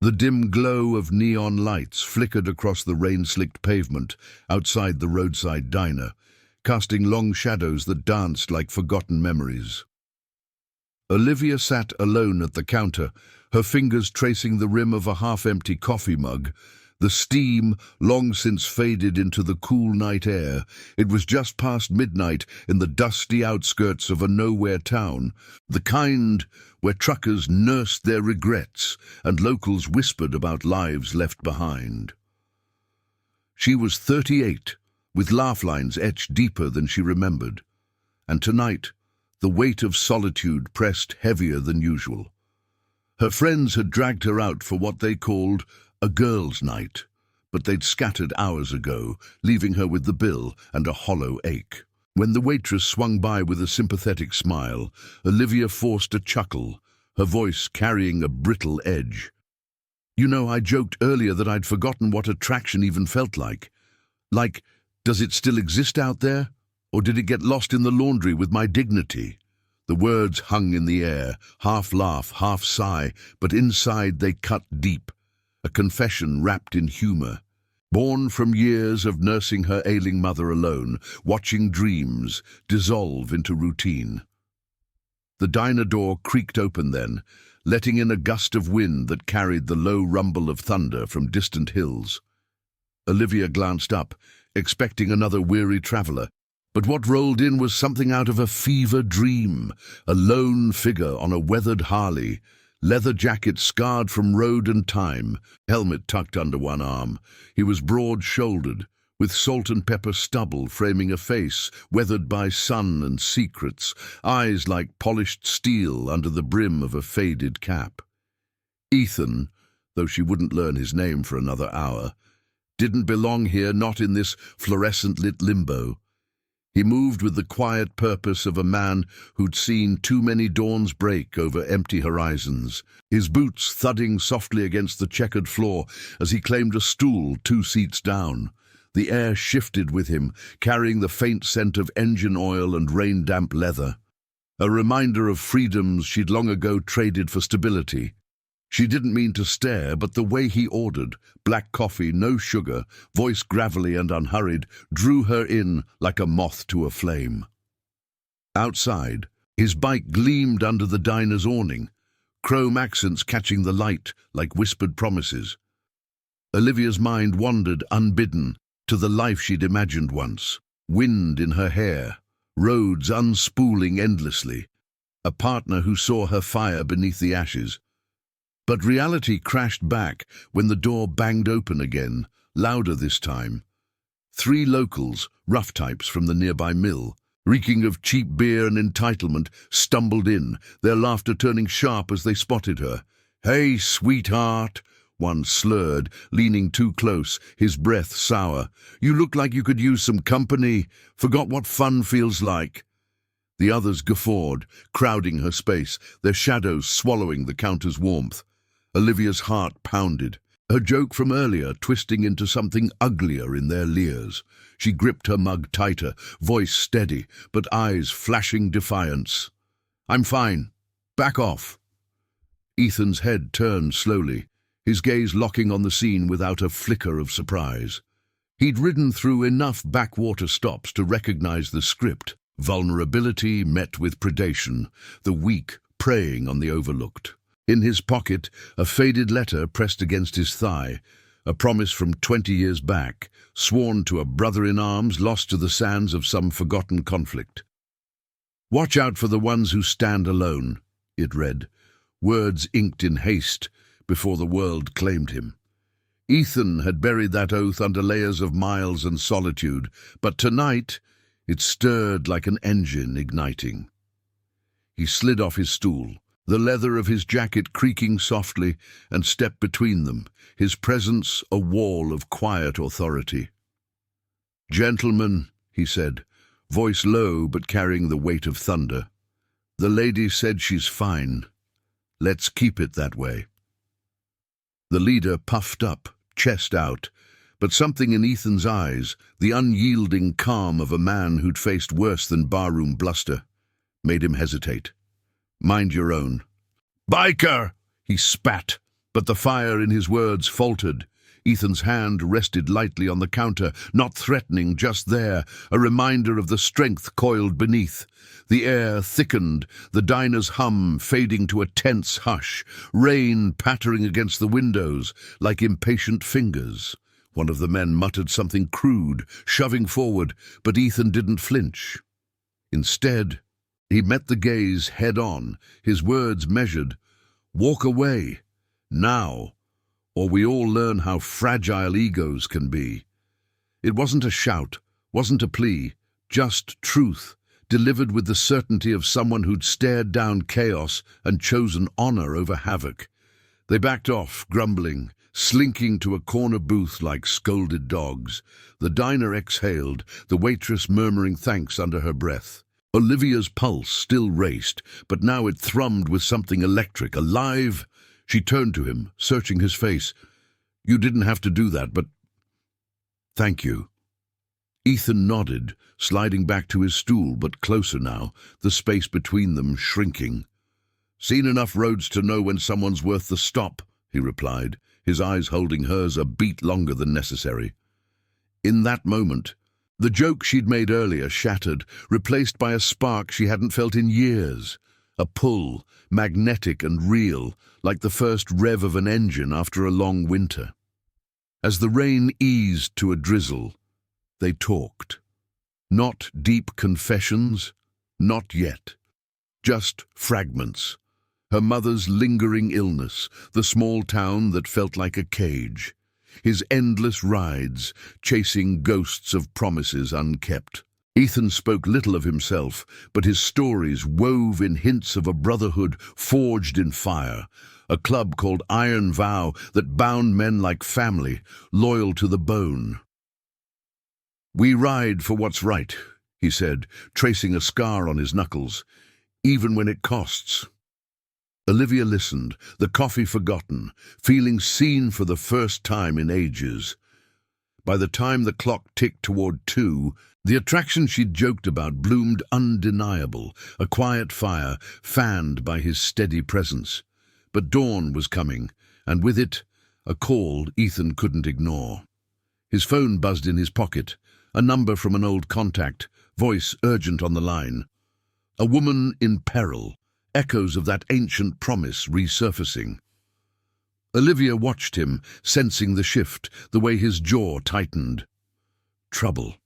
The dim glow of neon lights flickered across the rain-slicked pavement outside the roadside diner, casting long shadows that danced like forgotten memories. Olivia sat alone at the counter, her fingers tracing the rim of a half-empty coffee mug. The steam long since faded into the cool night air. It was just past midnight in the dusty outskirts of a nowhere town, the kind where truckers nursed their regrets and locals whispered about lives left behind. She was 38, with laugh lines etched deeper than she remembered, and tonight the weight of solitude pressed heavier than usual. Her friends had dragged her out for what they called a girls' night, but they'd scattered hours ago, leaving her with the bill and a hollow ache. When the waitress swung by with a sympathetic smile, Olivia forced a chuckle, her voice carrying a brittle edge. "You know, I joked earlier that I'd forgotten what attraction even felt like. Like, does it still exist out there? Or did it get lost in the laundry with my dignity?" The words hung in the air, half laugh, half sigh, but inside they cut deep. A confession wrapped in humor. Born from years of nursing her ailing mother alone, watching dreams dissolve into routine. The diner door creaked open then, letting in a gust of wind that carried the low rumble of thunder from distant hills. Olivia glanced up, expecting another weary traveler, but what rolled in was something out of a fever dream, a lone figure on a weathered Harley, leather jacket scarred from road and time, helmet tucked under one arm. He was broad-shouldered, with salt and pepper stubble framing a face weathered by sun and secrets, eyes like polished steel under the brim of a faded cap. Ethan, though she wouldn't learn his name for another hour, didn't belong here, not in this fluorescent-lit limbo. He moved with the quiet purpose of a man who'd seen too many dawns break over empty horizons, his boots thudding softly against the checkered floor as he claimed a stool 2 seats down. The air shifted with him, carrying the faint scent of engine oil and rain-damp leather, a reminder of freedoms she'd long ago traded for stability. She didn't mean to stare, but the way he ordered, black coffee, no sugar, voice gravelly and unhurried, drew her in like a moth to a flame. Outside, his bike gleamed under the diner's awning, chrome accents catching the light like whispered promises. Olivia's mind wandered unbidden to the life she'd imagined once, wind in her hair, roads unspooling endlessly, a partner who saw her fire beneath the ashes. But reality crashed back when the door banged open again, louder this time. 3 locals, rough types from the nearby mill, reeking of cheap beer and entitlement, stumbled in, their laughter turning sharp as they spotted her. "Hey, sweetheart," one slurred, leaning too close, his breath sour. "You look like you could use some company. Forgot what fun feels like." The others guffawed, crowding her space, their shadows swallowing the counter's warmth. Olivia's heart pounded, her joke from earlier twisting into something uglier in their leers. She gripped her mug tighter, voice steady, but eyes flashing defiance. "I'm fine. Back off." Ethan's head turned slowly, his gaze locking on the scene without a flicker of surprise. He'd ridden through enough backwater stops to recognize the script: vulnerability met with predation, the weak preying on the overlooked. In his pocket, a faded letter pressed against his thigh, a promise from 20 years back, sworn to a brother-in-arms lost to the sands of some forgotten conflict. "Watch out for the ones who stand alone," it read, words inked in haste before the world claimed him. Ethan had buried that oath under layers of miles and solitude, but tonight it stirred like an engine igniting. He slid off his stool, the leather of his jacket creaking softly, and stepped between them, his presence a wall of quiet authority. "Gentlemen," he said, voice low but carrying the weight of thunder, "the lady said she's fine. Let's keep it that way." The leader puffed up, chest out, but something in Ethan's eyes, the unyielding calm of a man who'd faced worse than barroom bluster, made him hesitate. "Mind your own." "Biker!" he spat, But the fire in his words faltered. Ethan's hand rested lightly on the counter, not threatening, just there, a reminder of the strength coiled beneath. The air thickened, the diner's hum fading to a tense hush, rain pattering against the windows like impatient fingers. One of the men muttered something crude, shoving forward, but Ethan didn't flinch. Instead, he met the gaze head-on, his words measured. "Walk away, now, or we all learn how fragile egos can be." It wasn't a shout, wasn't a plea, just truth, delivered with the certainty of someone who'd stared down chaos and chosen honor over havoc. They backed off, grumbling, slinking to a corner booth like scolded dogs. The diner exhaled, the waitress murmuring thanks under her breath. Olivia's pulse still raced, but now it thrummed with something electric, alive. She turned to him, searching his face. "You didn't have to do that, but thank you." Ethan nodded, sliding back to his stool, but closer now, the space between them shrinking. "Seen enough roads to know when someone's worth the stop," he replied, his eyes holding hers a beat longer than necessary. In that moment, the joke she'd made earlier shattered, replaced by a spark she hadn't felt in years. A pull, magnetic and real, like the first rev of an engine after a long winter. As the rain eased to a drizzle, they talked. Not deep confessions, not yet. Just fragments. Her mother's lingering illness, the small town that felt like a cage. His endless rides, chasing ghosts of promises unkept. Ethan spoke little of himself, but his stories wove in hints of a brotherhood forged in fire, a club called Iron Vow that bound men like family, loyal to the bone. "We ride for what's right," he said, tracing a scar on his knuckles, "even when it costs." Olivia listened, the coffee forgotten, feeling seen for the first time in ages. By the time the clock ticked toward 2, the attraction she'd joked about bloomed undeniable, a quiet fire fanned by his steady presence. But dawn was coming, and with it, a call Ethan couldn't ignore. His phone buzzed in his pocket, a number from an old contact, voice urgent on the line. A woman in peril, echoes of that ancient promise resurfacing. Olivia watched him, sensing the shift, the way his jaw tightened. "Trouble?"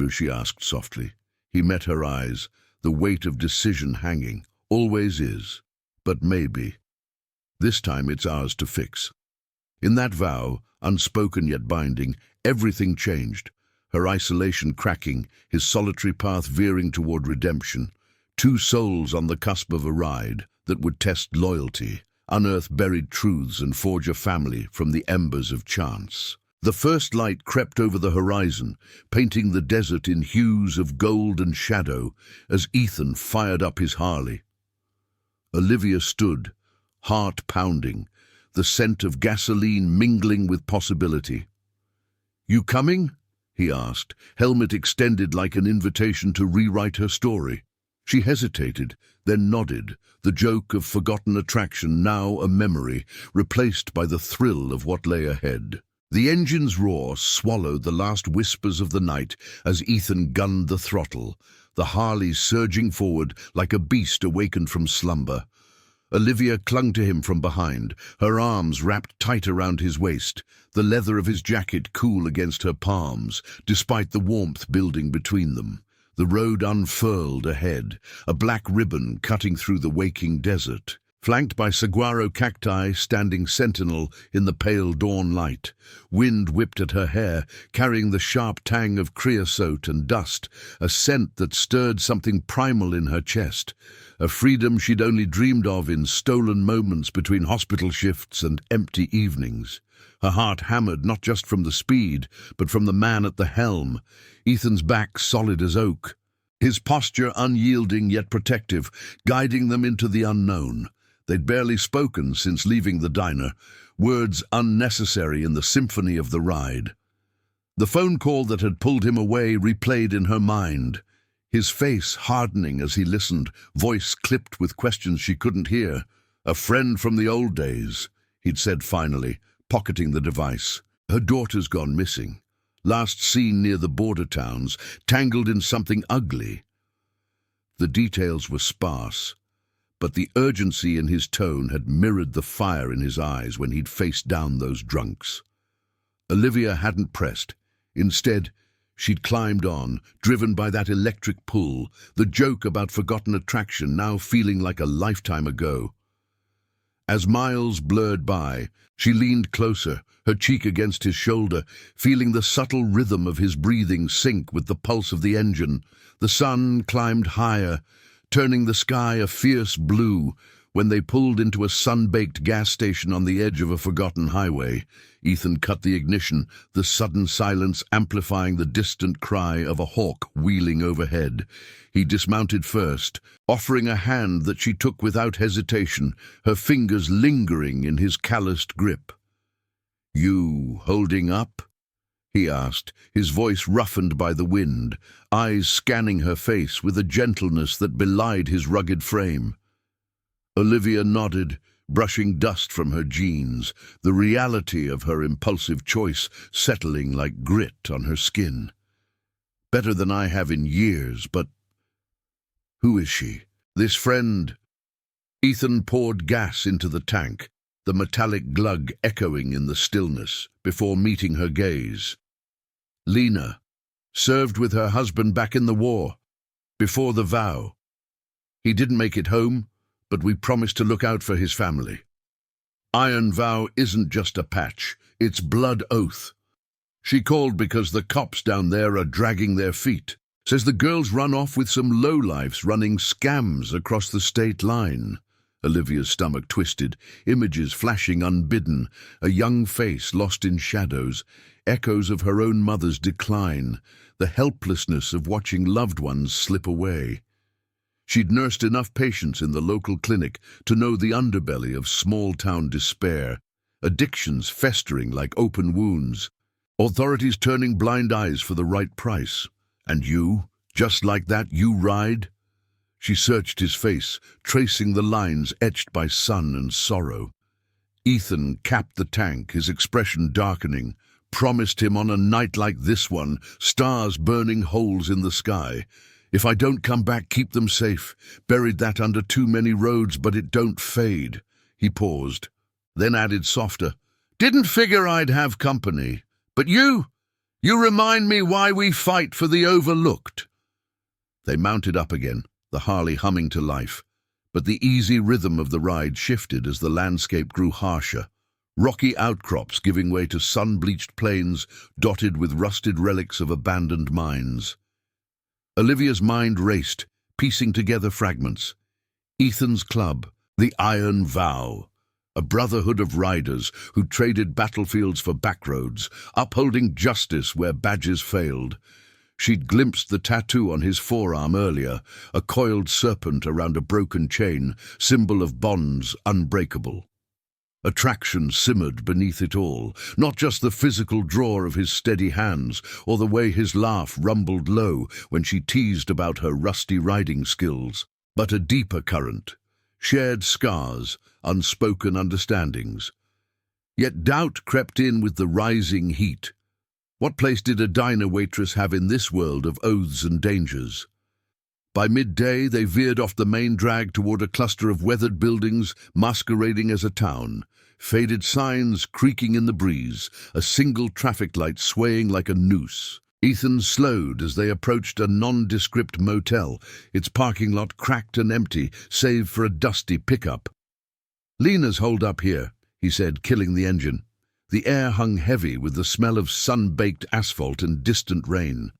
she asked softly. He met her eyes, the weight of decision hanging. "Always is. But maybe. This time it's ours to fix." In that vow, unspoken yet binding, everything changed. Her isolation cracking, his solitary path veering toward redemption. Two souls on the cusp of a ride that would test loyalty, unearth buried truths and forge a family from the embers of chance. The first light crept over the horizon, painting the desert in hues of gold and shadow as Ethan fired up his Harley. Olivia stood, heart pounding, the scent of gasoline mingling with possibility. "You coming?" he asked, helmet extended like an invitation to rewrite her story. She hesitated, then nodded, the joke of forgotten attraction now a memory, replaced by the thrill of what lay ahead. The engine's roar swallowed the last whispers of the night as Ethan gunned the throttle, the Harley surging forward like a beast awakened from slumber. Olivia clung to him from behind, her arms wrapped tight around his waist, the leather of his jacket cool against her palms, despite the warmth building between them. The road unfurled ahead, a black ribbon cutting through the waking desert, flanked by saguaro cacti standing sentinel in the pale dawn light. Wind whipped at her hair, carrying the sharp tang of creosote and dust, a scent that stirred something primal in her chest, a freedom she'd only dreamed of in stolen moments between hospital shifts and empty evenings. Her heart hammered not just from the speed, but from the man at the helm, Ethan's back solid as oak, his posture unyielding yet protective, guiding them into the unknown. They'd barely spoken since leaving the diner, words unnecessary in the symphony of the ride. The phone call that had pulled him away replayed in her mind, his face hardening as he listened, voice clipped with questions she couldn't hear. A friend from the old days. he'd said finally, pocketing the device. Her daughter's gone missing. Last seen near the border towns, tangled in something ugly. The details were sparse, but the urgency in his tone had mirrored the fire in his eyes when he'd faced down those drunks. Olivia hadn't pressed. Instead, she'd climbed on, driven by that electric pull, the joke about forgotten attraction now feeling like a lifetime ago. As miles blurred by, she leaned closer, her cheek against his shoulder, feeling the subtle rhythm of his breathing sync with the pulse of the engine. The sun climbed higher, turning the sky a fierce blue. When they pulled into a sun-baked gas station on the edge of a forgotten highway, Ethan cut the ignition, the sudden silence amplifying the distant cry of a hawk wheeling overhead. He dismounted first, offering a hand that she took without hesitation, her fingers lingering in his calloused grip. "You holding up?" he asked, his voice roughened by the wind, eyes scanning her face with a gentleness that belied his rugged frame. Olivia nodded, brushing dust from her jeans, the reality of her impulsive choice settling like grit on her skin. "Better than I have in years, but who is she? This friend?" Ethan poured gas into the tank, the metallic glug echoing in the stillness, before meeting her gaze. "Lena. Served with her husband back in the war. Before the vow. He didn't make it home, but we promised to look out for his family. Iron vow isn't just a patch, it's blood oath. She called because the cops down there are dragging their feet. Says the girls run off with some lowlifes running scams across the state line." Olivia's stomach twisted, images flashing unbidden, a young face lost in shadows, echoes of her own mother's decline, the helplessness of watching loved ones slip away. She'd nursed enough patients in the local clinic to know the underbelly of small-town despair, addictions festering like open wounds, authorities turning blind eyes for the right price. "And you, just like that, you ride?" She searched his face, tracing the lines etched by sun and sorrow. Ethan capped the tank, his expression darkening, promised him on a night like this one, stars burning holes in the sky. "If I don't come back, keep them safe. Buried that under too many roads, but it don't fade." He paused, then added softer, "Didn't figure I'd have company. But you remind me why we fight for the overlooked." They mounted up again, the Harley humming to life, but the easy rhythm of the ride shifted as the landscape grew harsher, rocky outcrops giving way to sun-bleached plains dotted with rusted relics of abandoned mines. Olivia's mind raced, piecing together fragments. Ethan's club, the Iron Vow, a brotherhood of riders who traded battlefields for backroads, upholding justice where badges failed. She'd glimpsed the tattoo on his forearm earlier, a coiled serpent around a broken chain, symbol of bonds unbreakable. Attraction simmered beneath it all, not just the physical draw of his steady hands or the way his laugh rumbled low when she teased about her rusty riding skills, but a deeper current, shared scars, unspoken understandings. Yet doubt crept in with the rising heat. What place did a diner waitress have in this world of oaths and dangers? By midday, they veered off the main drag toward a cluster of weathered buildings masquerading as a town, faded signs creaking in the breeze, a single traffic light swaying like a noose. Ethan slowed as they approached a nondescript motel, its parking lot cracked and empty, save for a dusty pickup. "Lena's holed up here," he said, killing the engine. The air hung heavy with the smell of sun-baked asphalt and distant rain.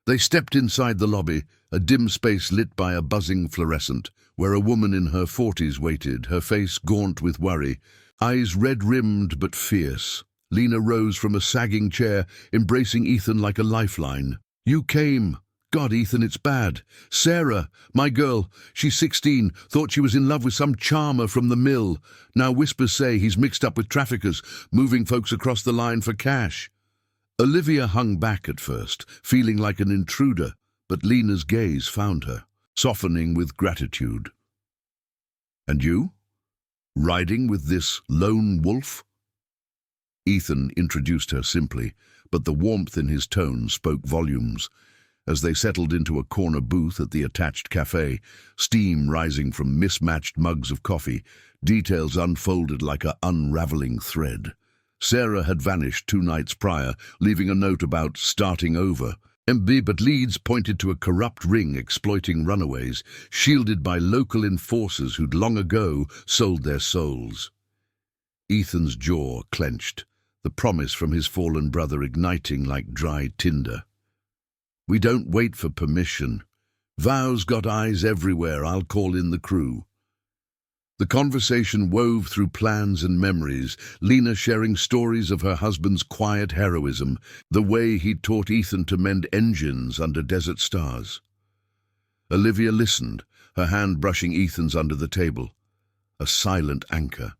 They stepped inside the lobby, a dim space lit by a buzzing fluorescent, where a woman in her 40s waited, her face gaunt with worry, eyes red-rimmed but fierce. Lena rose from a sagging chair, embracing Ethan like a lifeline. "You came. God, Ethan, it's bad. Sarah, my girl, she's 16, thought she was in love with some charmer from the mill. Now whispers say he's mixed up with traffickers, moving folks across the line for cash." Olivia hung back at first, feeling like an intruder, but Lena's gaze found her, softening with gratitude. "And you?" Riding with this lone wolf? Ethan introduced her simply, but the warmth in his tone spoke volumes. As they settled into a corner booth at the attached cafe, steam rising from mismatched mugs of coffee, details unfolded like an unraveling thread. Sarah had vanished 2 nights prior, leaving a note about starting over. But leads pointed to a corrupt ring exploiting runaways, shielded by local enforcers who'd long ago sold their souls. Ethan's jaw clenched, the promise from his fallen brother igniting like dry tinder. "We don't wait for permission. Vow's got eyes everywhere. I'll call in the crew." The conversation wove through plans and memories, Lena sharing stories of her husband's quiet heroism, the way he'd taught Ethan to mend engines under desert stars. Olivia listened, her hand brushing Ethan's under the table. A silent anchor.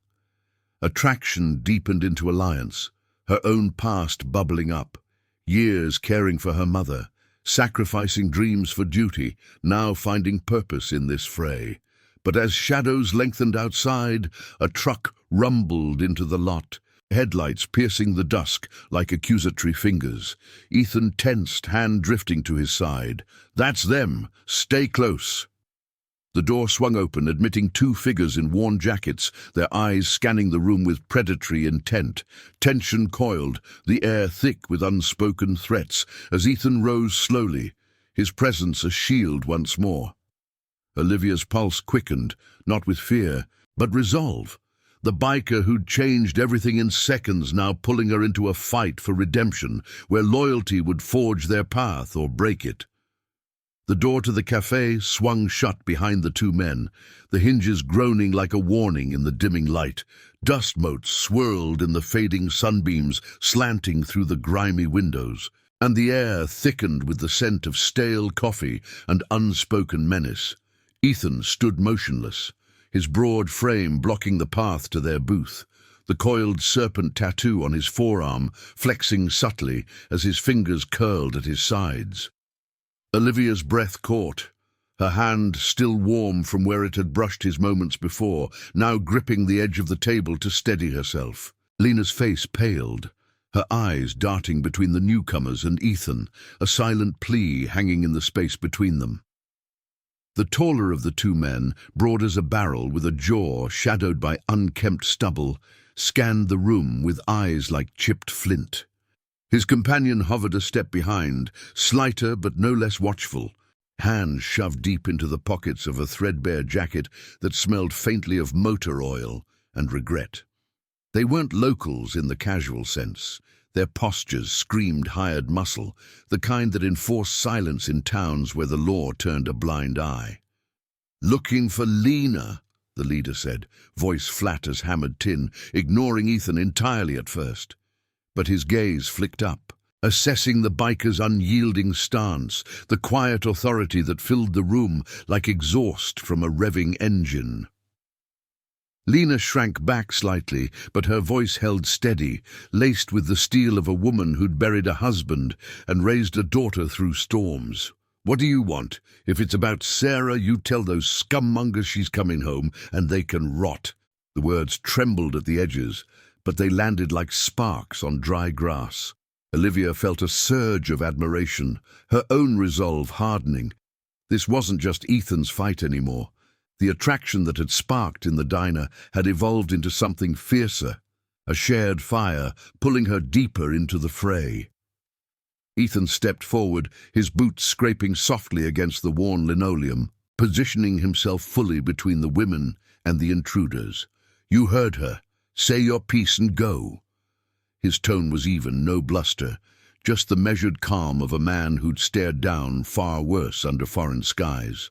Attraction deepened into alliance, her own past bubbling up. Years caring for her mother, sacrificing dreams for duty, now finding purpose in this fray. But as shadows lengthened outside, a truck rumbled into the lot, headlights piercing the dusk like accusatory fingers. Ethan tensed, hand drifting to his side. "That's them. Stay close." The door swung open, admitting 2 figures in worn jackets, their eyes scanning the room with predatory intent. Tension coiled, the air thick with unspoken threats, as Ethan rose slowly, his presence a shield once more. Olivia's pulse quickened, not with fear, but resolve. The biker who'd changed everything in seconds now pulling her into a fight for redemption, where loyalty would forge their path or break it. The door to the cafe swung shut behind the 2 men, the hinges groaning like a warning in the dimming light. Dust motes swirled in the fading sunbeams, slanting through the grimy windows, and the air thickened with the scent of stale coffee and unspoken menace. Ethan stood motionless, his broad frame blocking the path to their booth, the coiled serpent tattoo on his forearm flexing subtly as his fingers curled at his sides. Olivia's breath caught, her hand still warm from where it had brushed his moments before, now gripping the edge of the table to steady herself. Lena's face paled, her eyes darting between the newcomers and Ethan, a silent plea hanging in the space between them. The taller of the 2 men, broad as a barrel with a jaw shadowed by unkempt stubble, scanned the room with eyes like chipped flint. His companion hovered a step behind, slighter but no less watchful, hands shoved deep into the pockets of a threadbare jacket that smelled faintly of motor oil and regret. They weren't locals in the casual sense. Their postures screamed hired muscle, the kind that enforced silence in towns where the law turned a blind eye. "Looking for Lena," the leader said, voice flat as hammered tin, ignoring Ethan entirely at first. But his gaze flicked up, assessing the biker's unyielding stance, the quiet authority that filled the room like exhaust from a revving engine. Lena shrank back slightly, but her voice held steady, laced with the steel of a woman who'd buried a husband and raised a daughter through storms. "What do you want? If it's about Sarah, you tell those scummongers she's coming home, and they can rot." The words trembled at the edges, but they landed like sparks on dry grass. Olivia felt a surge of admiration, her own resolve hardening. This wasn't just Ethan's fight anymore. The attraction that had sparked in the diner had evolved into something fiercer, a shared fire, pulling her deeper into the fray. Ethan stepped forward, his boots scraping softly against the worn linoleum, positioning himself fully between the women and the intruders. "You heard her. Say your piece and go." His tone was even, no bluster, just the measured calm of a man who'd stared down far worse under foreign skies.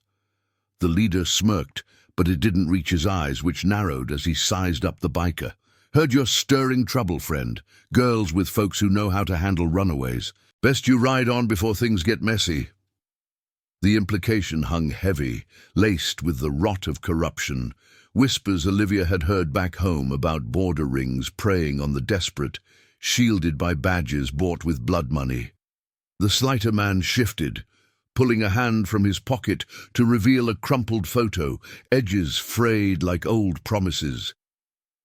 The leader smirked, but it didn't reach his eyes, which narrowed as he sized up the biker. "Heard you're stirring trouble, friend. Girls with folks who know how to handle runaways. Best you ride on before things get messy." The implication hung heavy, laced with the rot of corruption. Whispers Olivia had heard back home about border rings preying on the desperate, shielded by badges bought with blood money. The slighter man shifted, pulling a hand from his pocket to reveal a crumpled photo, edges frayed like old promises.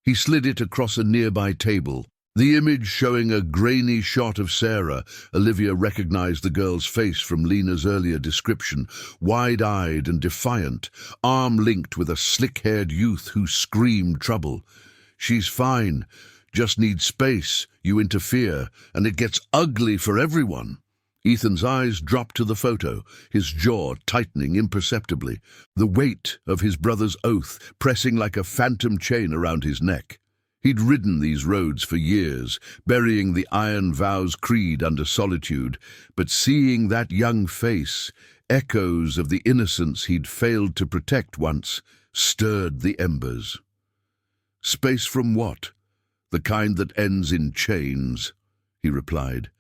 He slid it across a nearby table. The image showing a grainy shot of Sarah. Olivia recognized the girl's face from Lena's earlier description, wide-eyed and defiant, arm-linked with a slick-haired youth who screamed trouble. "She's fine, just needs space. You interfere, and it gets ugly for everyone." Ethan's eyes dropped to the photo, his jaw tightening imperceptibly, the weight of his brother's oath pressing like a phantom chain around his neck. He'd ridden these roads for years, burying the iron vow's creed under solitude, but seeing that young face, echoes of the innocence he'd failed to protect once, stirred the embers. "Space from what? The kind that ends in chains," he replied,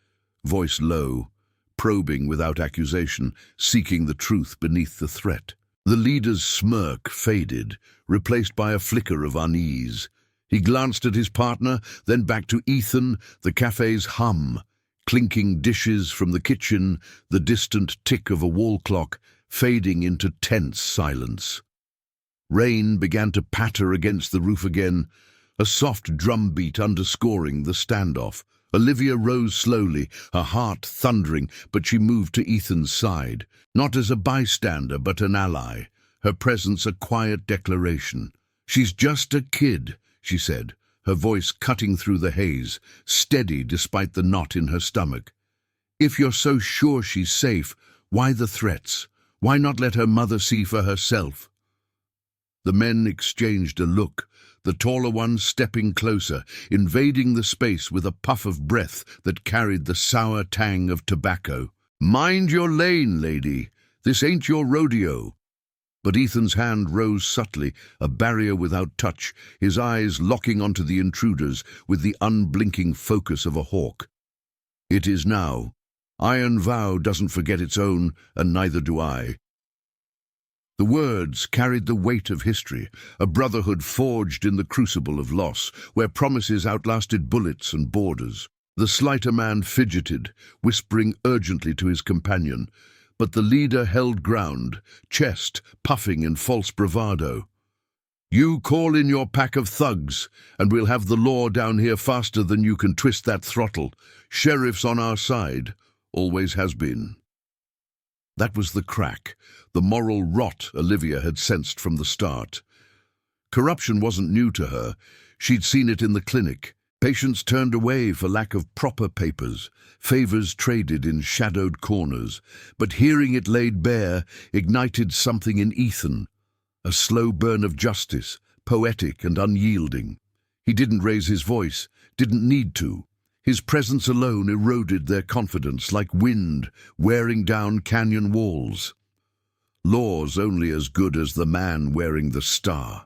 voice low, probing without accusation, seeking the truth beneath the threat. The leader's smirk faded, replaced by a flicker of unease. He glanced at his partner, then back to Ethan, the cafe's hum, clinking dishes from the kitchen, the distant tick of a wall clock, fading into tense silence. Rain began to patter against the roof again, a soft drumbeat underscoring the standoff. Olivia rose slowly, her heart thundering, but she moved to Ethan's side, not as a bystander but an ally, her presence a quiet declaration. "She's just a kid," she said, her voice cutting through the haze, steady despite the knot in her stomach. "If you're so sure she's safe, why the threats? Why not let her mother see for herself?" The men exchanged a look, the taller one stepping closer, invading the space with a puff of breath that carried the sour tang of tobacco. "Mind your lane, lady. This ain't your rodeo." But Ethan's hand rose subtly, a barrier without touch, his eyes locking onto the intruders with the unblinking focus of a hawk. "It is now. Iron vow doesn't forget its own, and neither do I." The words carried the weight of history, a brotherhood forged in the crucible of loss, where promises outlasted bullets and borders. The slighter man fidgeted, whispering urgently to his companion, but the leader held ground, chest puffing in false bravado. "You call in your pack of thugs, and we'll have the law down here faster than you can twist that throttle. Sheriff's on our side, always has been." That was the crack, the moral rot Olivia had sensed from the start. Corruption wasn't new to her. She'd seen it in the clinic. Patients turned away for lack of proper papers, favors traded in shadowed corners. But hearing it laid bare ignited something in Ethan, a slow burn of justice, poetic and unyielding. He didn't raise his voice, didn't need to. His presence alone eroded their confidence like wind wearing down canyon walls. "Law's only as good as the man wearing the star,"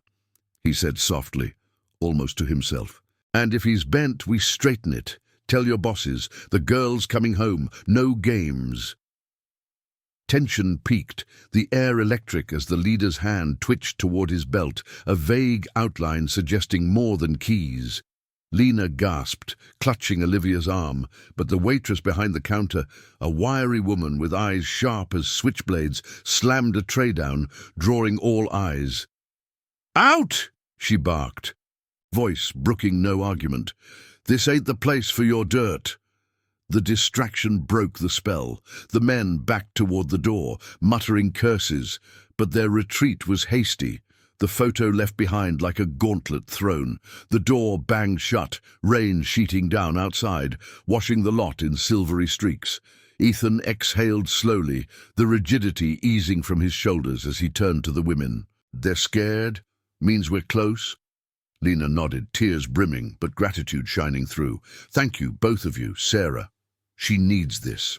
he said softly, almost to himself. "And if he's bent, we straighten it. Tell your bosses, the girl's coming home, no games." Tension peaked, the air electric as the leader's hand twitched toward his belt, a vague outline suggesting more than keys. Lena gasped, clutching Olivia's arm, but the waitress behind the counter, a wiry woman with eyes sharp as switchblades, slammed a tray down, drawing all eyes. "Out!" she barked, voice brooking no argument. "This ain't the place for your dirt." The distraction broke the spell. The men backed toward the door, muttering curses, but their retreat was hasty. The photo left behind like a gauntlet thrown. The door banged shut, rain sheeting down outside, washing the lot in silvery streaks. Ethan exhaled slowly, the rigidity easing from his shoulders as he turned to the women. "They're scared? Means we're close?" Lena nodded, tears brimming, but gratitude shining through. "Thank you, both of you, Sarah. She needs this."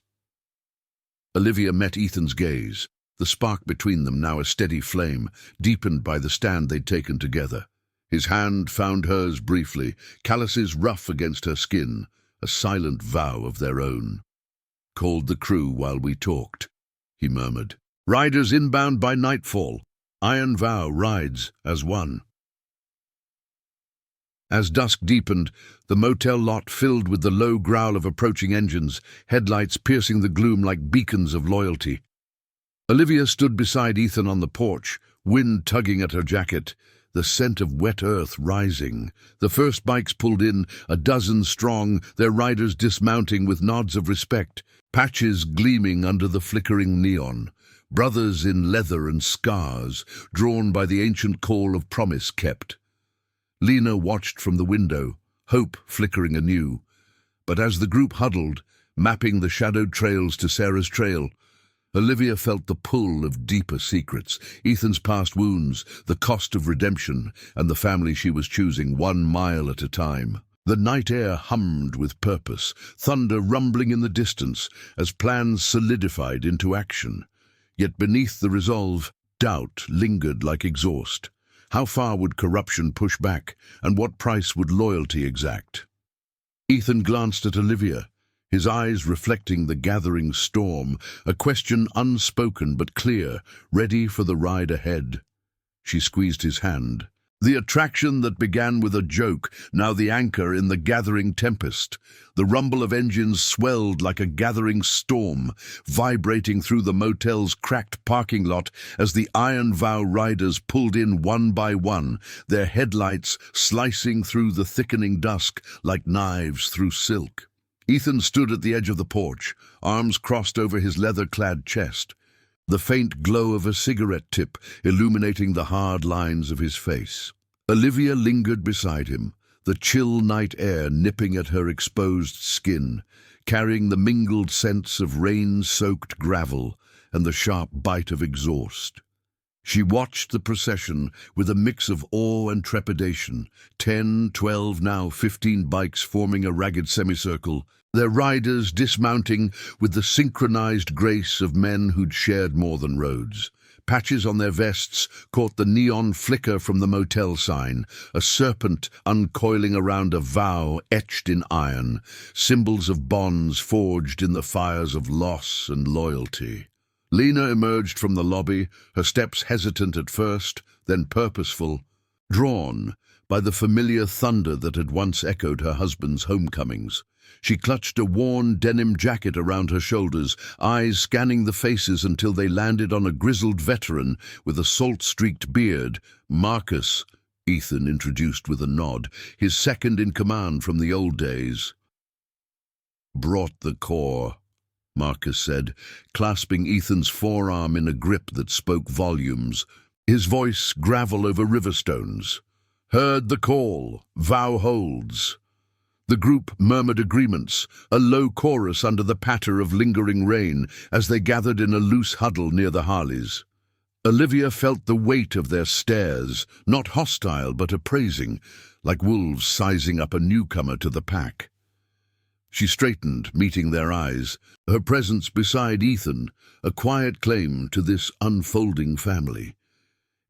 Olivia met Ethan's gaze. The spark between them, now a steady flame, deepened by the stand they'd taken together. His hand found hers briefly, calluses rough against her skin, a silent vow of their own. "Called the crew while we talked," he murmured. "Riders inbound by nightfall. Iron vow rides as one." As dusk deepened, the motel lot filled with the low growl of approaching engines, headlights piercing the gloom like beacons of loyalty. Olivia stood beside Ethan on the porch, wind tugging at her jacket, the scent of wet earth rising. The first bikes pulled in, a dozen strong, their riders dismounting with nods of respect, patches gleaming under the flickering neon. Brothers in leather and scars, drawn by the ancient call of promise kept. Lena watched from the window, hope flickering anew. But as the group huddled, mapping the shadowed trails to Sarah's trail, Olivia felt the pull of deeper secrets, Ethan's past wounds, the cost of redemption, and the family she was choosing 1 mile at a time. The night air hummed with purpose, thunder rumbling in the distance as plans solidified into action. Yet beneath the resolve, doubt lingered like exhaust. How far would corruption push back, and what price would loyalty exact? Ethan glanced at Olivia, his eyes reflecting the gathering storm, a question unspoken but clear, ready for the ride ahead. She squeezed his hand. The attraction that began with a joke, now the anchor in the gathering tempest. The rumble of engines swelled like a gathering storm, vibrating through the motel's cracked parking lot as the Iron Vow riders pulled in one by one, their headlights slicing through the thickening dusk like knives through silk. Ethan stood at the edge of the porch, arms crossed over his leather-clad chest, the faint glow of a cigarette tip illuminating the hard lines of his face. Olivia lingered beside him, the chill night air nipping at her exposed skin, carrying the mingled scents of rain-soaked gravel and the sharp bite of exhaust. She watched the procession with a mix of awe and trepidation, 10, 12, now 15 bikes forming a ragged semicircle, their riders dismounting with the synchronized grace of men who'd shared more than roads. Patches on their vests caught the neon flicker from the motel sign, a serpent uncoiling around a vow etched in iron, symbols of bonds forged in the fires of loss and loyalty. Lena emerged from the lobby, her steps hesitant at first, then purposeful, drawn by the familiar thunder that had once echoed her husband's homecomings. She clutched a worn denim jacket around her shoulders, eyes scanning the faces until they landed on a grizzled veteran with a salt-streaked beard. Marcus, Ethan introduced with a nod, his second in command from the old days. "Brought the corps," Marcus said, clasping Ethan's forearm in a grip that spoke volumes, his voice gravel over riverstones. "Heard the call. Vow holds." The group murmured agreements, a low chorus under the patter of lingering rain as they gathered in a loose huddle near the Harleys. Olivia felt the weight of their stares, not hostile but appraising, like wolves sizing up a newcomer to the pack. She straightened, meeting their eyes, her presence beside Ethan, a quiet claim to this unfolding family.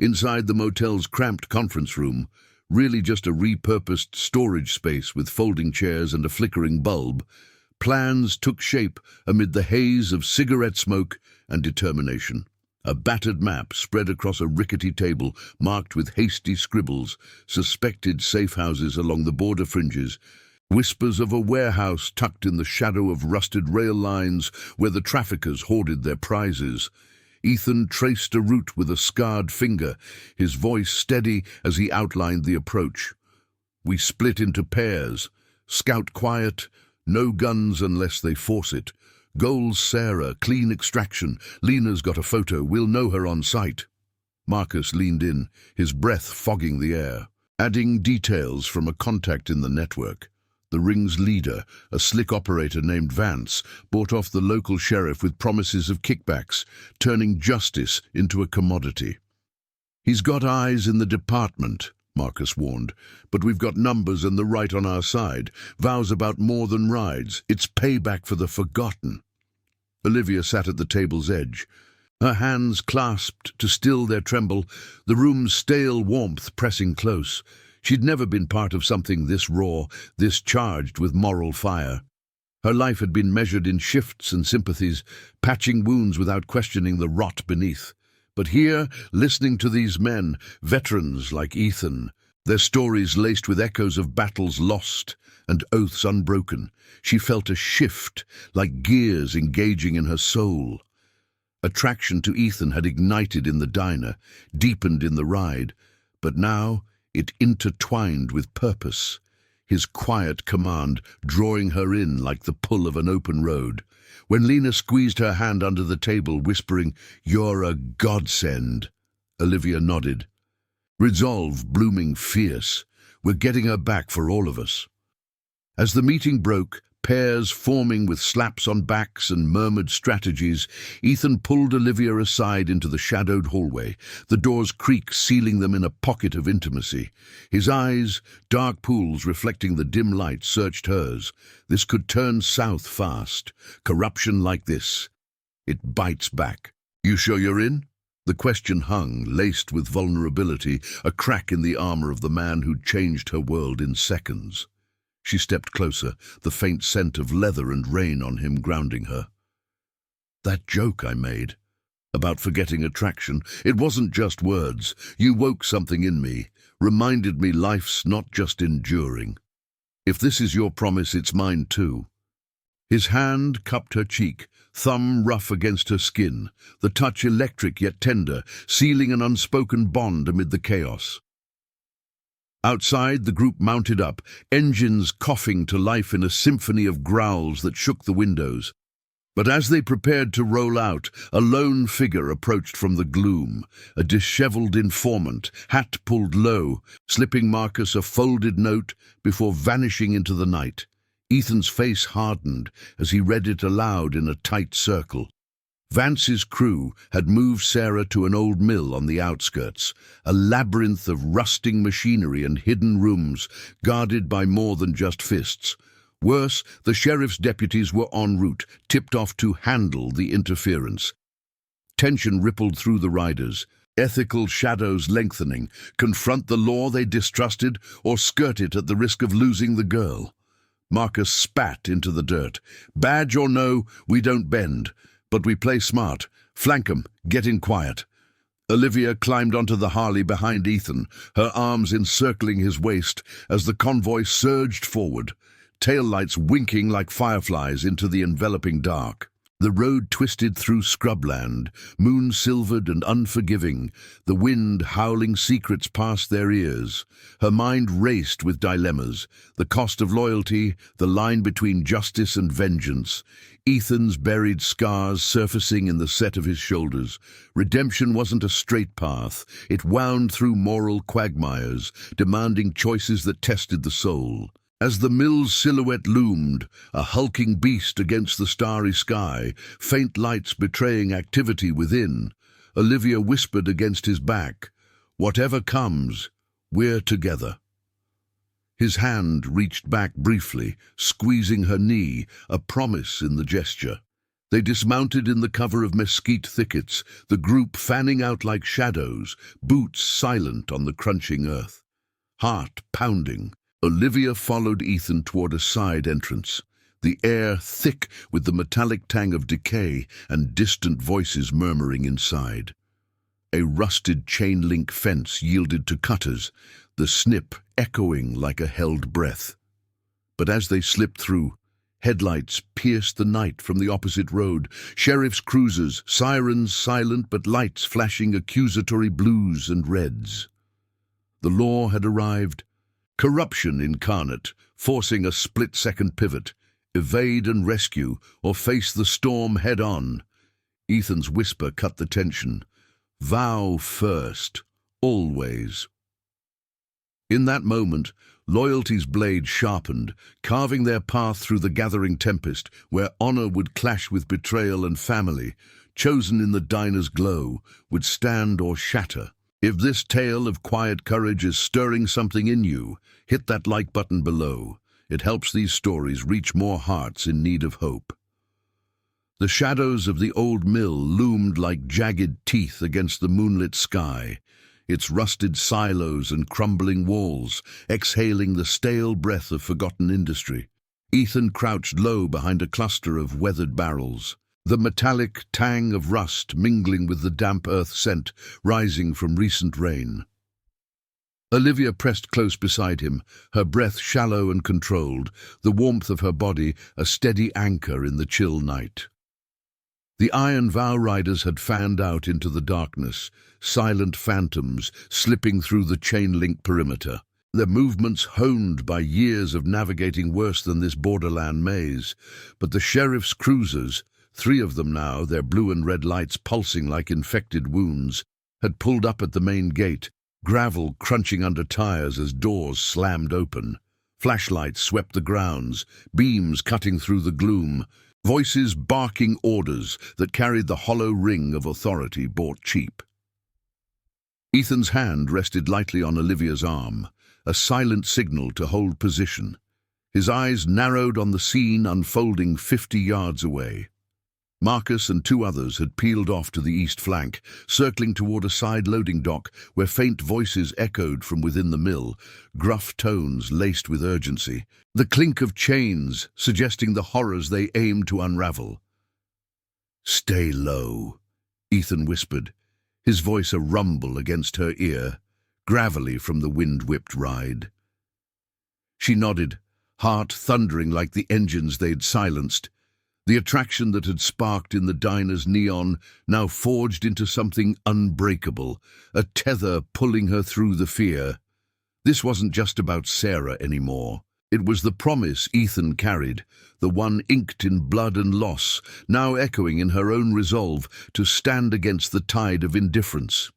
Inside the motel's cramped conference room, really just a repurposed storage space with folding chairs and a flickering bulb, plans took shape amid the haze of cigarette smoke and determination. A battered map spread across a rickety table marked with hasty scribbles, suspected safe houses along the border fringes, whispers of a warehouse tucked in the shadow of rusted rail lines where the traffickers hoarded their prizes. Ethan traced a route with a scarred finger, his voice steady as he outlined the approach. "We split into pairs. Scout quiet, no guns unless they force it. Goal's Sarah, clean extraction. Lena's got a photo, we'll know her on sight." Marcus leaned in, his breath fogging the air, adding details from a contact in the network. The ring's leader, a slick operator named Vance, bought off the local sheriff with promises of kickbacks, turning justice into a commodity. "He's got eyes in the department," Marcus warned, "but we've got numbers and the right on our side. Vows about more than rides. It's payback for the forgotten." Olivia sat at the table's edge, her hands clasped to still their tremble, the room's stale warmth pressing close. She'd never been part of something this raw, this charged with moral fire. Her life had been measured in shifts and sympathies, patching wounds without questioning the rot beneath. But here, listening to these men, veterans like Ethan, their stories laced with echoes of battles lost and oaths unbroken, she felt a shift, like gears engaging in her soul. Attraction to Ethan had ignited in the diner, deepened in the ride, But now it intertwined with purpose, his quiet command drawing her in like the pull of an open road. When Lena squeezed her hand under the table, whispering, "You're a godsend," Olivia nodded. Resolve blooming fierce. We're getting her back for all of us. As the meeting broke, pairs forming with slaps on backs and murmured strategies, Ethan pulled Olivia aside into the shadowed hallway, the door's creak sealing them in a pocket of intimacy. His eyes, dark pools reflecting the dim light, searched hers. This could turn south fast. Corruption like this, it bites back. "You sure you're in?" The question hung, laced with vulnerability, a crack in the armor of the man who'd changed her world in seconds. She stepped closer, the faint scent of leather and rain on him grounding her. "That joke I made about forgetting attraction, it wasn't just words. You woke something in me, reminded me life's not just enduring. If this is your promise, it's mine too." His hand cupped her cheek, thumb rough against her skin, the touch electric yet tender, sealing an unspoken bond amid the chaos. Outside, the group mounted up, engines coughing to life in a symphony of growls that shook the windows. But as they prepared to roll out, a lone figure approached from the gloom, a disheveled informant, hat pulled low, slipping Marcus a folded note before vanishing into the night. Ethan's face hardened as he read it aloud in a tight circle. Vance's crew had moved Sarah to an old mill on the outskirts, a labyrinth of rusting machinery and hidden rooms, guarded by more than just fists. Worse, the sheriff's deputies were en route, tipped off to handle the interference. Tension rippled through the riders, ethical shadows lengthening, confront the law they distrusted or skirt it at the risk of losing the girl. Marcus spat into the dirt. "Badge or no, we don't bend. But we play smart. Flank 'em, get in quiet." Olivia climbed onto the Harley behind Ethan, her arms encircling his waist as the convoy surged forward, taillights winking like fireflies into the enveloping dark. The road twisted through scrubland, moon-silvered and unforgiving, the wind howling secrets past their ears. Her mind raced with dilemmas, the cost of loyalty, the line between justice and vengeance, Ethan's buried scars surfacing in the set of his shoulders. Redemption wasn't a straight path. It wound through moral quagmires, demanding choices that tested the soul. As the mill's silhouette loomed, a hulking beast against the starry sky, faint lights betraying activity within, Olivia whispered against his back, "Whatever comes, we're together." His hand reached back briefly, squeezing her knee, a promise in the gesture. They dismounted in the cover of mesquite thickets, the group fanning out like shadows, boots silent on the crunching earth. Heart pounding, Olivia followed Ethan toward a side entrance, the air thick with the metallic tang of decay and distant voices murmuring inside. A rusted chain-link fence yielded to cutters, the snip echoing like a held breath. But as they slipped through, headlights pierced the night from the opposite road, sheriff's cruisers, sirens silent but lights flashing accusatory blues and reds. The law had arrived. Corruption incarnate, forcing a split-second pivot, evade and rescue, or face the storm head-on. Ethan's whisper cut the tension. "Vow first, always." In that moment, loyalty's blade sharpened, carving their path through the gathering tempest, where honor would clash with betrayal and family, chosen in the diner's glow, would stand or shatter. If this tale of quiet courage is stirring something in you, hit that like button below. It helps these stories reach more hearts in need of hope. The shadows of the old mill loomed like jagged teeth against the moonlit sky, its rusted silos and crumbling walls exhaling the stale breath of forgotten industry. Ethan crouched low behind a cluster of weathered barrels, the metallic tang of rust mingling with the damp earth scent rising from recent rain. Olivia pressed close beside him, her breath shallow and controlled, the warmth of her body a steady anchor in the chill night. The Iron Vow riders had fanned out into the darkness, silent phantoms slipping through the chain-link perimeter. Their movements honed by years of navigating worse than this borderland maze. But the sheriff's cruisers, 3 of them now, their blue and red lights pulsing like infected wounds, had pulled up at the main gate, gravel crunching under tires as doors slammed open. Flashlights swept the grounds, beams cutting through the gloom, voices barking orders that carried the hollow ring of authority bought cheap. Ethan's hand rested lightly on Olivia's arm, a silent signal to hold position. His eyes narrowed on the scene unfolding 50 yards away. Marcus and 2 others had peeled off to the east flank, circling toward a side loading dock where faint voices echoed from within the mill, gruff tones laced with urgency, the clink of chains suggesting the horrors they aimed to unravel. "Stay low," Ethan whispered, his voice a rumble against her ear, gravelly from the wind-whipped ride. She nodded, heart thundering like the engines they'd silenced. The attraction that had sparked in the diner's neon now forged into something unbreakable, a tether pulling her through the fear. This wasn't just about Sarah anymore. It was the promise Ethan carried, the one inked in blood and loss, now echoing in her own resolve to stand against the tide of indifference.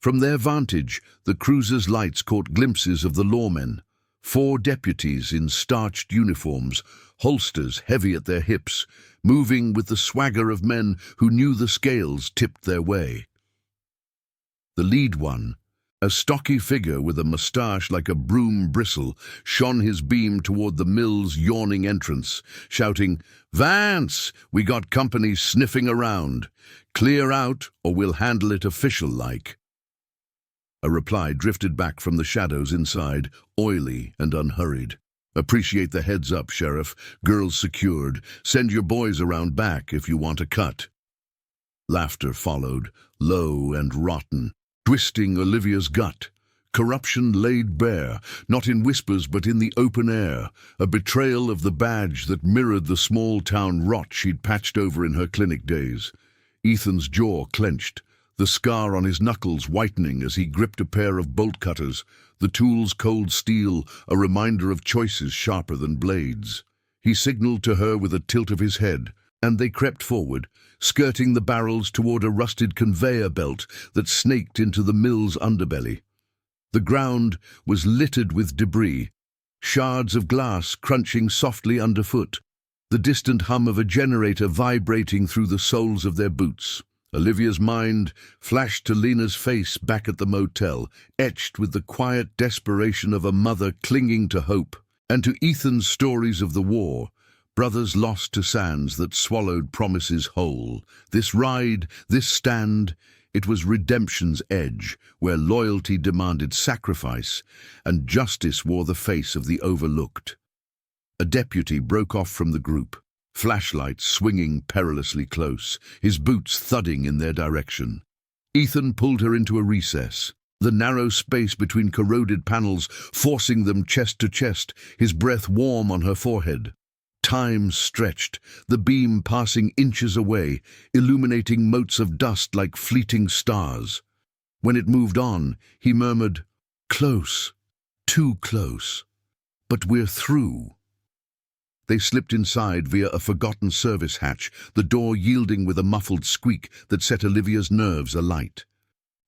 From their vantage, the cruiser's lights caught glimpses of the lawmen, 4 deputies in starched uniforms, holsters heavy at their hips, moving with the swagger of men who knew the scales tipped their way. The lead one, a stocky figure with a moustache like a broom bristle, shone his beam toward the mill's yawning entrance, shouting, "Vance, we got company sniffing around. Clear out, or we'll handle it official-like." A reply drifted back from the shadows inside, oily and unhurried. "Appreciate the heads up, Sheriff. Girls secured. Send your boys around back if you want a cut." Laughter followed, low and rotten, twisting Olivia's gut. Corruption laid bare, not in whispers but in the open air, a betrayal of the badge that mirrored the small-town rot she'd patched over in her clinic days. Ethan's jaw clenched, the scar on his knuckles whitening as he gripped a pair of bolt cutters, the tool's cold steel a reminder of choices sharper than blades. He signaled to her with a tilt of his head, and they crept forward, skirting the barrels toward a rusted conveyor belt that snaked into the mill's underbelly. The ground was littered with debris, shards of glass crunching softly underfoot, the distant hum of a generator vibrating through the soles of their boots. Olivia's mind flashed to Lena's face back at the motel, etched with the quiet desperation of a mother clinging to hope, and to Ethan's stories of the war, brothers lost to sands that swallowed promises whole. This ride, this stand, it was redemption's edge, where loyalty demanded sacrifice, and justice wore the face of the overlooked. A deputy broke off from the group, flashlights swinging perilously close, his boots thudding in their direction. Ethan pulled her into a recess, the narrow space between corroded panels forcing them chest to chest, his breath warm on her forehead. Time stretched, the beam passing inches away, illuminating motes of dust like fleeting stars. When it moved on, he murmured, "Close, too close, but we're through." They slipped inside via a forgotten service hatch, the door yielding with a muffled squeak that set Olivia's nerves alight.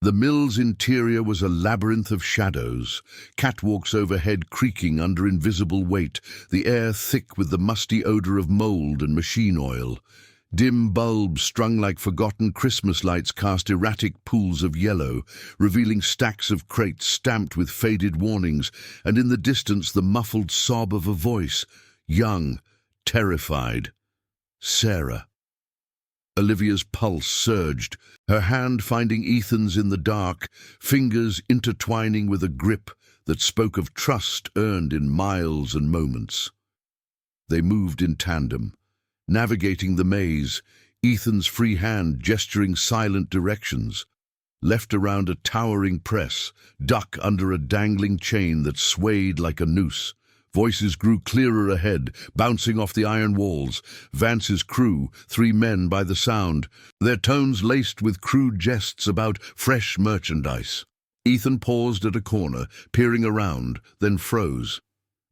The mill's interior was a labyrinth of shadows, catwalks overhead creaking under invisible weight, the air thick with the musty odor of mold and machine oil. Dim bulbs strung like forgotten Christmas lights cast erratic pools of yellow, revealing stacks of crates stamped with faded warnings, and in the distance the muffled sob of a voice, young, terrified. Sarah. Olivia's pulse surged, her hand finding Ethan's in the dark, fingers intertwining with a grip that spoke of trust earned in miles and moments. They moved in tandem, navigating the maze, Ethan's free hand gesturing silent directions. Left around a towering press, duck under a dangling chain that swayed like a noose. Voices grew clearer ahead, bouncing off the iron walls. Vance's crew, 3 men by the sound, their tones laced with crude jests about fresh merchandise. Ethan paused at a corner, peering around, then froze.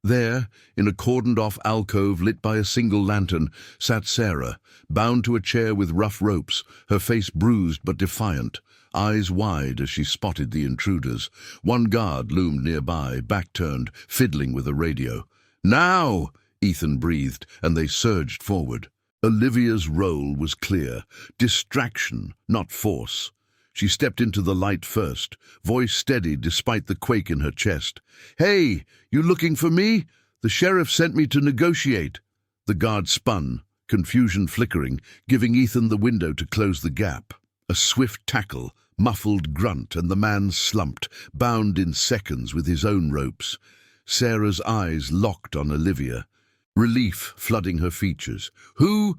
There, in a cordoned-off alcove lit by a single lantern, sat Sarah, bound to a chair with rough ropes, her face bruised but defiant, eyes wide as she spotted the intruders. One guard loomed nearby, back-turned, fiddling with a radio. "Now!" Ethan breathed, and they surged forward. Olivia's role was clear. Distraction, not force. She stepped into the light first, voice steady despite the quake in her chest. "Hey, you looking for me? The sheriff sent me to negotiate." The guard spun, confusion flickering, giving Ethan the window to close the gap. A swift tackle, muffled grunt, and the man slumped, bound in seconds with his own ropes. Sarah's eyes locked on Olivia, relief flooding her features. "Who?"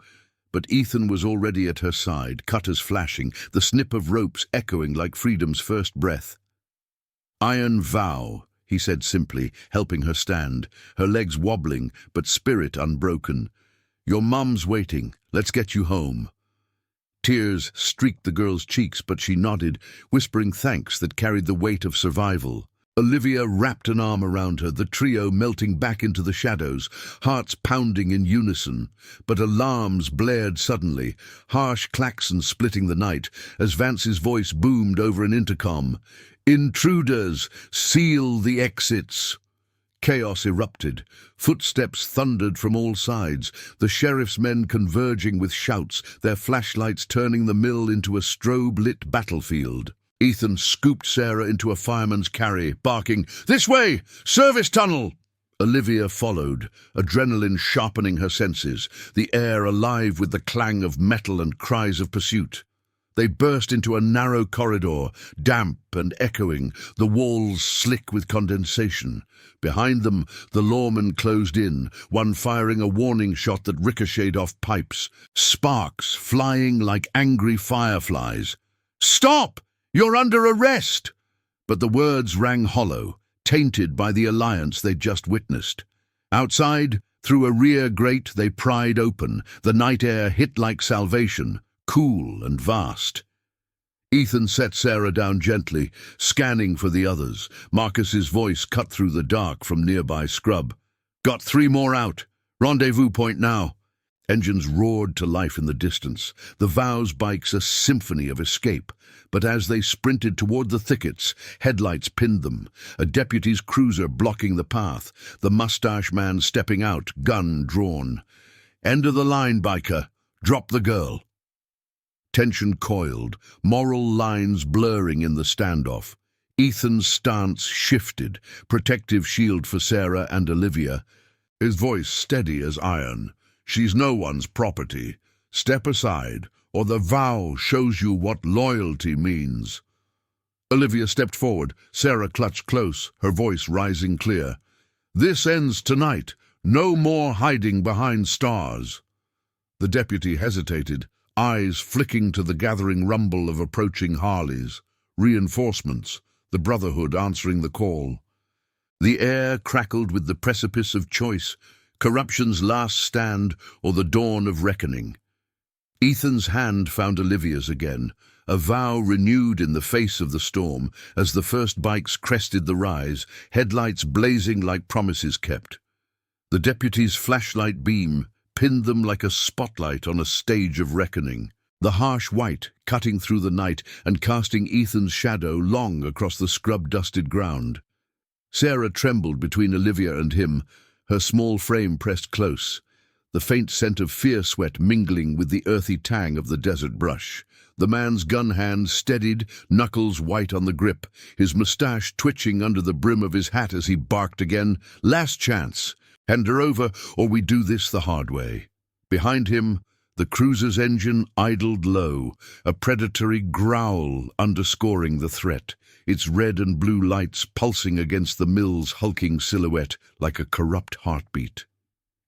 But Ethan was already at her side, cutters flashing, the snip of ropes echoing like freedom's first breath. "Iron vow," he said simply, helping her stand, her legs wobbling, but spirit unbroken. "Your mum's waiting. Let's get you home." Tears streaked the girl's cheeks, but she nodded, whispering thanks that carried the weight of survival. Olivia wrapped an arm around her, the trio melting back into the shadows, hearts pounding in unison. But alarms blared suddenly, harsh klaxons splitting the night, as Vance's voice boomed over an intercom. "Intruders! Seal the exits!" Chaos erupted. Footsteps thundered from all sides, the sheriff's men converging with shouts, their flashlights turning the mill into a strobe-lit battlefield. Ethan scooped Sarah into a fireman's carry, barking, "This way! Service tunnel!" Olivia followed, adrenaline sharpening her senses, the air alive with the clang of metal and cries of pursuit. They burst into a narrow corridor, damp and echoing, the walls slick with condensation. Behind them, the lawman closed in, one firing a warning shot that ricocheted off pipes, sparks flying like angry fireflies. "Stop! You're under arrest!" But the words rang hollow, tainted by the alliance they'd just witnessed. Outside, through a rear grate they pried open, the night air hit like salvation, cool and vast. Ethan set Sarah down gently, scanning for the others. Marcus's voice cut through the dark from nearby scrub. "Got 3 more out. Rendezvous point now." Engines roared to life in the distance, the Vow's bikes a symphony of escape. But as they sprinted toward the thickets, headlights pinned them, a deputy's cruiser blocking the path, the mustache man stepping out, gun drawn. "End of the line, biker. Drop the girl." Tension coiled, moral lines blurring in the standoff. Ethan's stance shifted, protective shield for Sarah and Olivia, his voice steady as iron. "She's no one's property. Step aside, or the vow shows you what loyalty means." Olivia stepped forward, Sarah clutched close, her voice rising clear. "This ends tonight. No more hiding behind stars." The deputy hesitated, eyes flicking to the gathering rumble of approaching Harleys. Reinforcements, the Brotherhood answering the call. The air crackled with the precipice of choice, corruption's last stand or the dawn of reckoning. Ethan's hand found Olivia's again, a vow renewed in the face of the storm as the first bikes crested the rise, headlights blazing like promises kept. The deputy's flashlight beam pinned them like a spotlight on a stage of reckoning, the harsh white cutting through the night and casting Ethan's shadow long across the scrub-dusted ground. Sarah trembled between Olivia and him, her small frame pressed close, the faint scent of fear sweat mingling with the earthy tang of the desert brush. The man's gun hand steadied, knuckles white on the grip, his moustache twitching under the brim of his hat as he barked again, "Last chance! Hand her over, or we do this the hard way." Behind him, the cruiser's engine idled low, a predatory growl underscoring the threat, its red and blue lights pulsing against the mill's hulking silhouette like a corrupt heartbeat.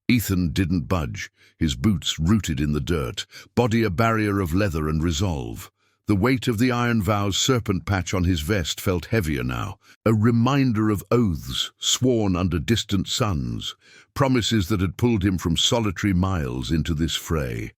Ethan didn't budge, his boots rooted in the dirt, body a barrier of leather and resolve. The weight of the Iron Vow's serpent patch on his vest felt heavier now, a reminder of oaths sworn under distant suns, promises that had pulled him from solitary miles into this fray.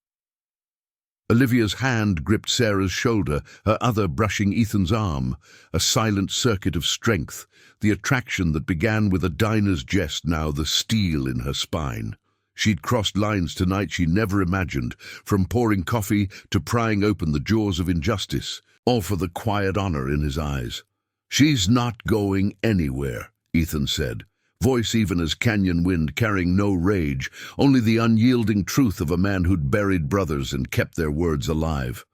Olivia's hand gripped Sarah's shoulder, her other brushing Ethan's arm, a silent circuit of strength, the attraction that began with a diner's jest, now the steel in her spine. She'd crossed lines tonight she never imagined, from pouring coffee to prying open the jaws of injustice, all for the quiet honor in his eyes. "She's not going anywhere," Ethan said, voice even as canyon wind, carrying no rage, only the unyielding truth of a man who'd buried brothers and kept their words alive.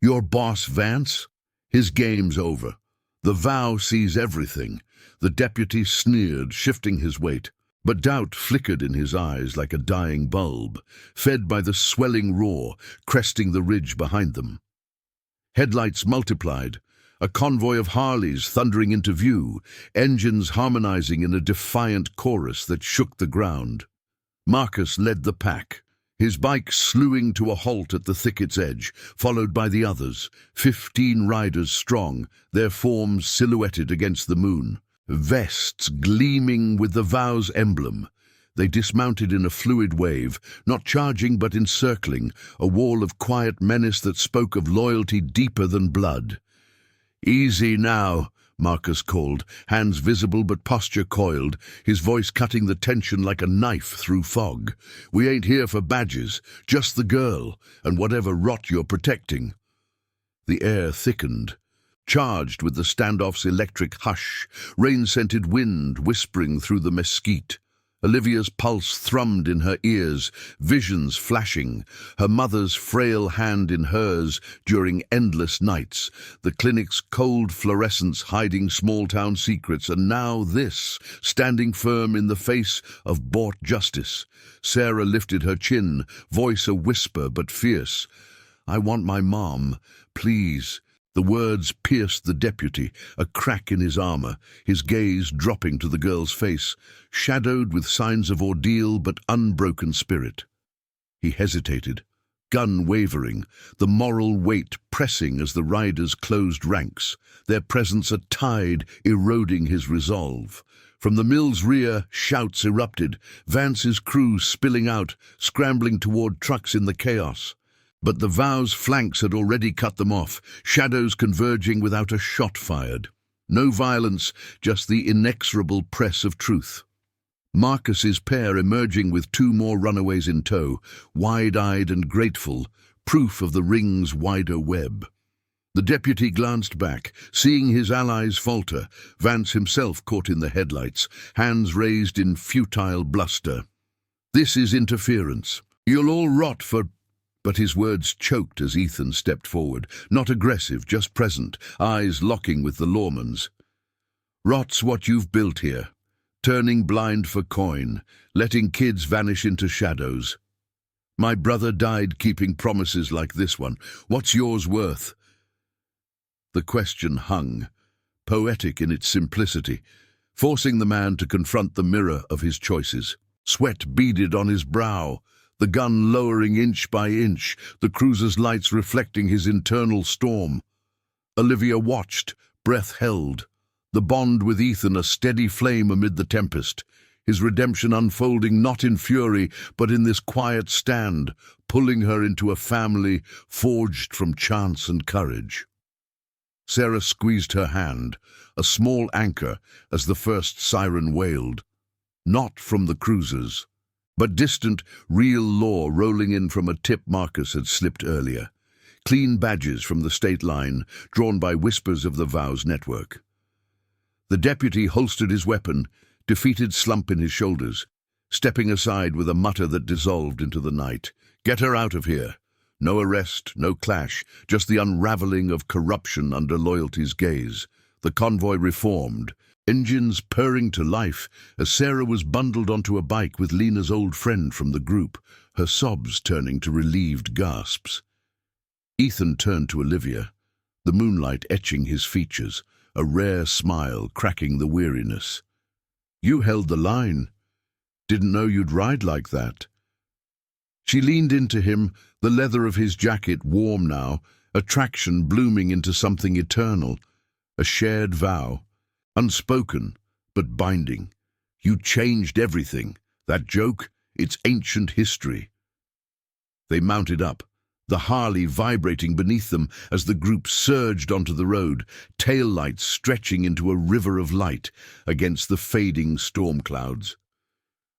"Your boss, Vance? His game's over. The Vow sees everything." The deputy sneered, shifting his weight. But doubt flickered in his eyes like a dying bulb, fed by the swelling roar, cresting the ridge behind them. Headlights multiplied, a convoy of Harleys thundering into view, engines harmonizing in a defiant chorus that shook the ground. Marcus led the pack, his bike slewing to a halt at the thicket's edge, followed by the others, 15 riders strong, their forms silhouetted against the moon. Vests gleaming with the Vow's emblem. They dismounted in a fluid wave, not charging but encircling, a wall of quiet menace that spoke of loyalty deeper than blood. "Easy now," Marcus called, hands visible but posture coiled, his voice cutting the tension like a knife through fog. "We ain't here for badges, just the girl, and whatever rot you're protecting." The air thickened, charged with the standoff's electric hush, rain-scented wind whispering through the mesquite. Olivia's pulse thrummed in her ears, visions flashing, her mother's frail hand in hers during endless nights, the clinic's cold fluorescence hiding small-town secrets, and now this, standing firm in the face of bought justice. Sarah lifted her chin, voice a whisper but fierce. "I want my mom, please." The words pierced the deputy, a crack in his armor, his gaze dropping to the girl's face, shadowed with signs of ordeal but unbroken spirit. He hesitated, gun wavering, the moral weight pressing as the riders closed ranks, their presence a tide eroding his resolve. From the mill's rear, shouts erupted, Vance's crew spilling out, scrambling toward trucks in the chaos. But the Vow's flanks had already cut them off, shadows converging without a shot fired. No violence, just the inexorable press of truth. Marcus's pair emerging with 2 more runaways in tow, wide-eyed and grateful, proof of the ring's wider web. The deputy glanced back, seeing his allies falter, Vance himself caught in the headlights, hands raised in futile bluster. "This is interference. You'll all rot for—" But his words choked as Ethan stepped forward, not aggressive, just present, eyes locking with the lawman's. "Rot's what you've built here, turning blind for coin, letting kids vanish into shadows. My brother died keeping promises like this one. What's yours worth?" The question hung, poetic in its simplicity, forcing the man to confront the mirror of his choices. Sweat beaded on his brow, the gun lowering inch by inch, the cruiser's lights reflecting his internal storm. Olivia watched, breath held, the bond with Ethan a steady flame amid the tempest, his redemption unfolding not in fury, but in this quiet stand, pulling her into a family forged from chance and courage. Sarah squeezed her hand, a small anchor, as the first siren wailed. Not from the cruisers, but distant, real law rolling in from a tip Marcus had slipped earlier. Clean badges from the state line, drawn by whispers of the Vow's network. The deputy holstered his weapon, defeated slump in his shoulders, stepping aside with a mutter that dissolved into the night. "Get her out of here." No arrest, no clash, just the unraveling of corruption under loyalty's gaze. The convoy reformed, engines purring to life as Sarah was bundled onto a bike with Lena's old friend from the group, her sobs turning to relieved gasps. Ethan turned to Olivia, the moonlight etching his features, a rare smile cracking the weariness. "You held the line. Didn't know you'd ride like that." She leaned into him, the leather of his jacket warm now, attraction blooming into something eternal, a shared vow, unspoken but binding. You changed everything. That joke, it's ancient history. They mounted up, the Harley vibrating beneath them as the group surged onto the road, tail lights stretching into a river of light against the fading storm clouds.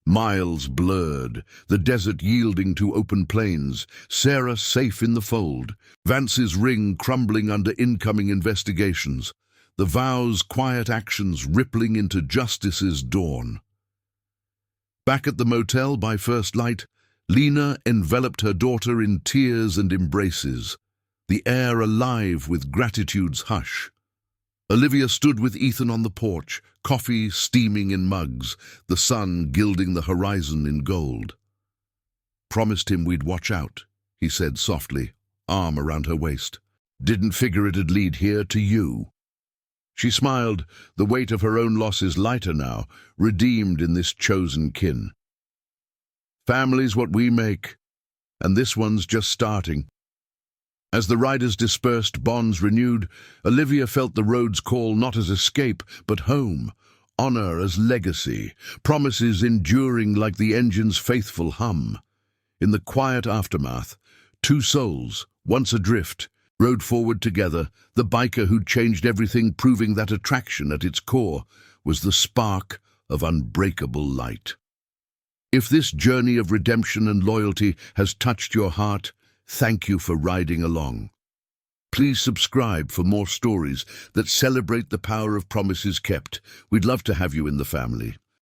Miles blurred, the desert yielding to open plains, Sarah safe in the fold, Vance's ring crumbling under incoming investigations, the vow's quiet actions rippling into justice's dawn. Back at the motel by first light, Lena enveloped her daughter in tears and embraces, the air alive with gratitude's hush. Olivia stood with Ethan on the porch, coffee steaming in mugs, the sun gilding the horizon in gold. "Promised him we'd watch out," he said softly, arm around her waist. "Didn't figure it'd lead here to you." She smiled, the weight of her own losses lighter now, redeemed in this chosen kin. "Family's what we make, and this one's just starting." As the riders dispersed, bonds renewed, Olivia felt the road's call not as escape, but home, honor as legacy, promises enduring like the engine's faithful hum. In the quiet aftermath, two souls, once adrift, rode forward together, the biker who'd changed everything proving that attraction at its core was the spark of unbreakable light. If this journey of redemption and loyalty has touched your heart, thank you for riding along. Please subscribe for more stories that celebrate the power of promises kept. We'd love to have you in the family.